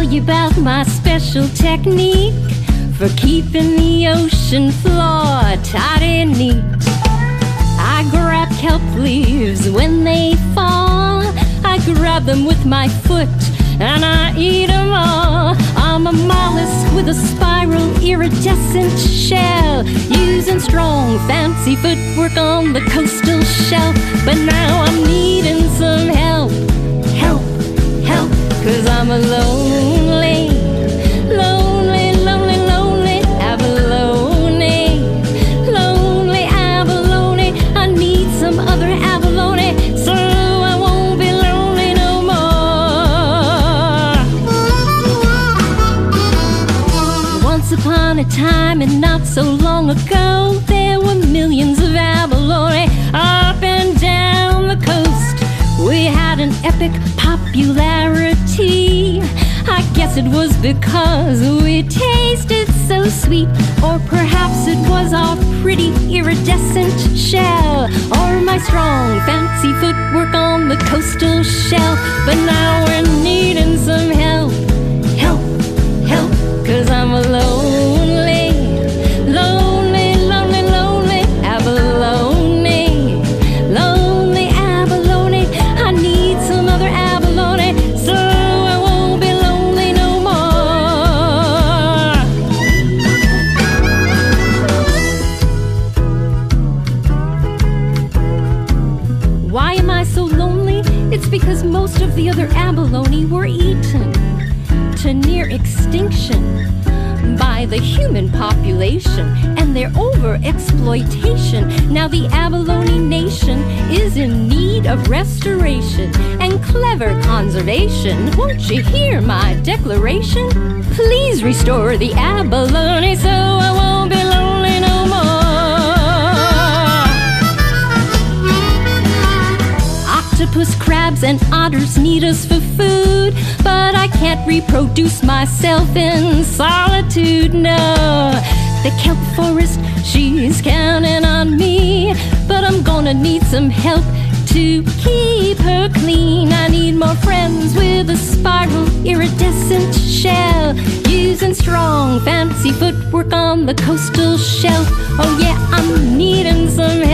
tell you about my special technique for keeping the ocean floor tight and neat. I grab kelp leaves when they fall. I grab them with my foot and I eat them all. I'm a mollusk with a spiral iridescent shell, using strong fancy footwork on the coastal shelf. But now I'm needing some help, help, help, 'cause I'm a lonely, lonely, lonely, lonely abalone. Lonely abalone, I need some other abalone, so I won't be lonely no more. Once upon a time and not so long ago, there were millions of abalone up and down the coast. We had an epic popularity. I guess it was because we tasted so sweet, or perhaps it was our pretty iridescent shell, or my strong fancy footwork on the coastal shelf. But now we're needing some help, help, help, 'cause I'm a lonely, lonely, lonely, lonely abalone. Lonely abalone, I need some other abalone, so I won't be lonely no more. Why am I so lonely? It's because most of the other abalone were eaten to near extinction by the human population and their over-exploitation. Now the abalone nation is in need of restoration and clever conservation. Won't you hear my declaration? Please restore the abalone so I won't be lonely no more. Octopus, crabs, and otters need us for food, but I can't reproduce myself in solitude, no. The kelp forest, she's counting on me, but I'm gonna need some help to keep her clean. I need more friends with a spiral iridescent shell, using strong fancy footwork on the coastal shelf. Oh yeah, I'm needing some help.